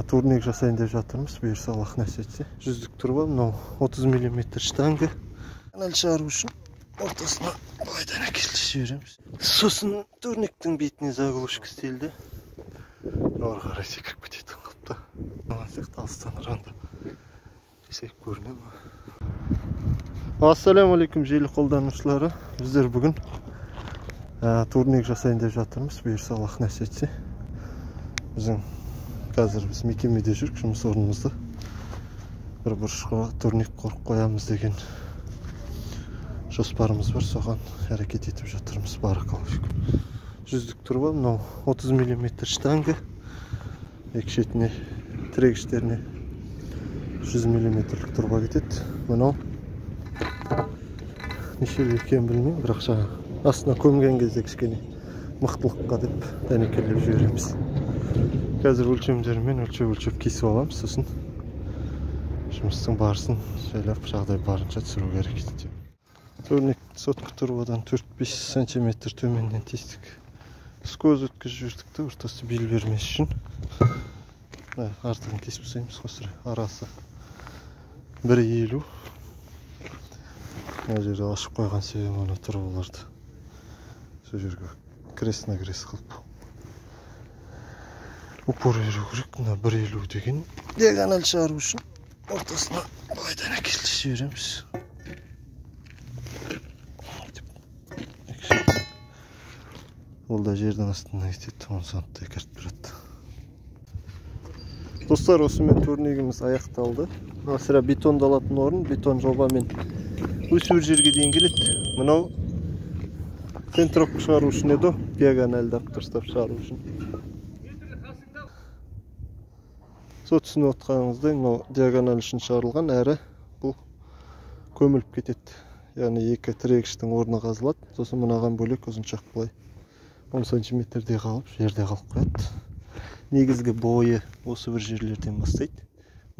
турник жасайын деп жатырмыз. Бұйырса Аллах нәсіп етсе. Жүздік тұрба, мынау 30 мм штанга. Канал шығару үшін ортасына былайдан әкеліп жібереміз. Сосын турниктің бетіне заглушка істелді. Ары қарай секіріп кететін қылыпты. Маған сияқты алыстан ұранда ресек көріне ма. Ассаламу алейкум желі қолданушылары. Біздер бүгін турник жасайын деп жатырмыз. Бұйырса Аллах нәсіп етсе. Қазір біз мекемеде жүрік, жұмыс орнымызда. Бір бұрышқа турник қорып қоямыз деген жоспарымыз бар. Соған әрекет етіп жатырмыз. Баракаллаху. Жүздік тұрба, мынау 30 мм штанга. Екі шетіне, тірегіштеріне 100 мм тұрба кетеді. Мынау нешелі екен білмеймін, бірақ жаңа астына көмген кезде кішкене мықтылыққа деп дәнекерлеп жібереміз. Қазір өлшемдерімен өлшеп кесіп аламыз. Сосын жұмыстың барысын жайлап жағдай барынша түсіруге әрекет етемін. Турник сотка тұрбадан 4-5 см төменнен тестік. Көз өткізіп жүрдік те, ортасы бел бермес үшін. Артығын кесіп тастаймыз. Қосыр арасы 1,50. Мына жерде ашып қойған себебі ана тұрбаларды сол жерге крест на крест қылып упор беру керек. Мына 1,50 деген диагональ шығару үшін ортасына былайдан әкеліп жібереміз. Ол да жердің астына кетеді, оны санттай кіріп тұрады. Достар, осымен турнигіміз аяқталды. Сірә бетондалатын орын, бетон жобамен өсі бір жерге дейін келеді. Мынау центровка шығару үшін еді, диагональдап дұрыстап шығару үшін. Сол түсініп отқаныңыздай, мынау диагональ үшін шығарылған, әрі бұл көміліп кетеді. Яғни екі тірегіштің орны қазылады. Сосын мынаған бөлек ұзыншақ былай 10 см-де қалып, жерде қалып қояды. Негізгі бойы осы бір жерлерден бастайды.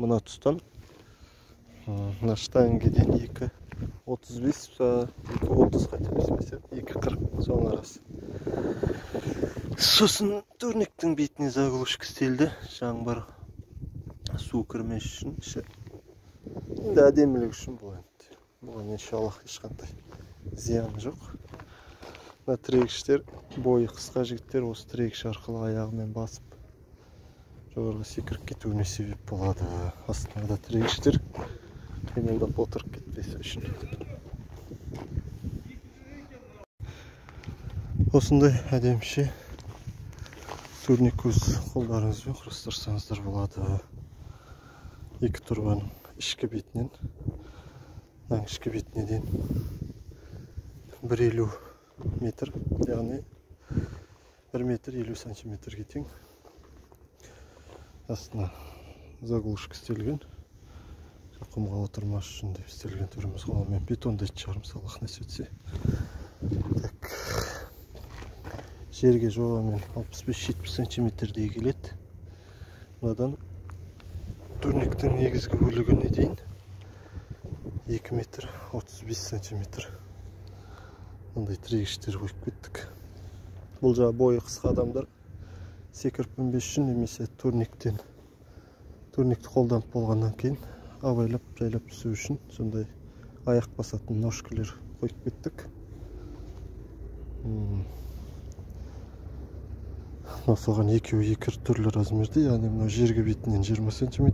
Мына тұстан мына штангеден 2,35 2,30 қайтамыз, 2,40 соң арасы. Сосын турниктің бетіне заглушка істелді. Жаң бар су кірмес үшін, енді әдемілік үшін болады. Бұған иншаллах ешқандай зияны жоқ. Мына тірегіштер, бойы қысқа жігіттер осы тірегіш арқылы аяғымен басып жоғарғы секіріп кетуіне себеп болады. Астында тірегіштер қимылдап отырып кетпесі үшін. Осындай әдеміше турник өз қолдарыңызбен құрастырсаңыздар болады. Екі тұрбаның ішкі бетінен, ішкі бетіне дейін 1,50 метр, яғни 1 метр 50 сантиметрге тең. Астына заглушка істелген. Құмға отырмас үшін деп істелген түріміз қолмен бетондайды шығармыз, Аллах нәсіп етсе. Жерге жобамен 65-70 сантиметрдей келеді. Мынадан турниктің негізгі бөлігіне дейін 2 метр 35 сантиметр. Мұндай тірегіштер қойып кеттік. Бұл жағы бойы қысқа адамдар секіріп мінбес үшін немесе турникті қолданып болғаннан кейін абайлап жайлап түсу үшін сондай аяқ басатын ножкалар қойып кеттік. Соған екеуі екі түрлі размерде, яғни мынау жерге бетінен 20 см,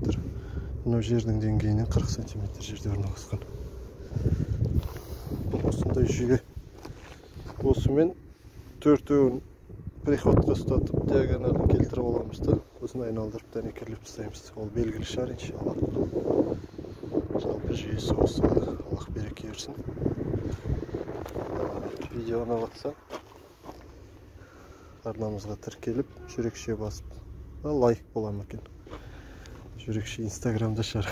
мынау жердің деңгейінен 40 см жерде орналасқан. Осындай жүйе. Осымен төртеуін приходқа ұстатып, диагоналын келтіріп аламыз да, осыны айналдырып дәнекерлеп тастаймыз. Ол белгілі шығар, иншаллах. Жалпы жүйесі осы. Аллах береке берсін. Видео ұнап жатса, арнамызға тіркеліп, жүрекше басып, лайк болам екен. Жүрекше инстаграмда шығар.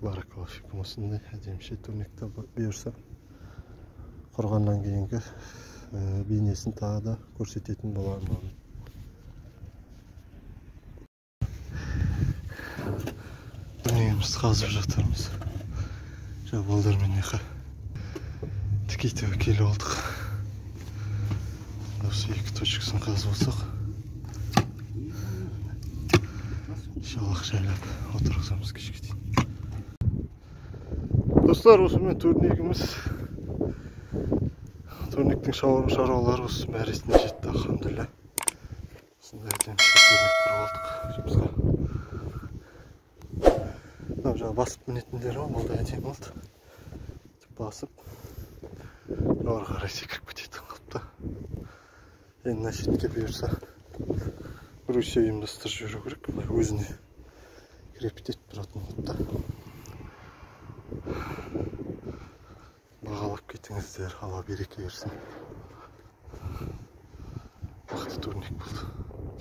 Баракаллаху фикум. Осындай әдеміше турникті бұйырса, құрғаннан кейінгі бейнесін тағы да көрсететін боламын. Дүниемізді қазып жатырмыз. Балдармен тікейтіп келіп алдық. Осы екі точкасын қазып алсақ, шалақ жайлап отырғызамыз кешке дейін. Достар, осымен турнигіміз, турниктің шаруалары осы мәресіне жетті, алхамдулилля. Осындай әдемі турник құрып алдық жұмысқа. Мынау жаңа басып мінетіндері ғой, ол да әдемі болды. Басып ары қарай секіріп кететін қалыпта. Енді мына шетке бұйырса Rusия ұйымдастырып жүру керек, бұлай өзіне крепить етіп тұратын қалыпта. Бағалап кетіңіздер, Алла береке берсін. Мықты турник болды.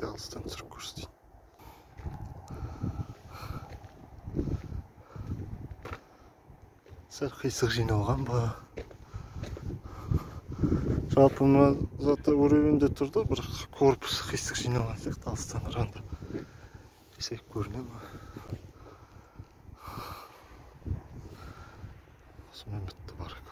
Алыстан түсіріп көрсетейін. Сәл қисық жиналған ба? Жалпы мына заты уровеньде тұрды, бірақ корпусы қисық жиналған сияқты, алыстан қарағанда қисайып көріне ме? Осымен бітті, барак.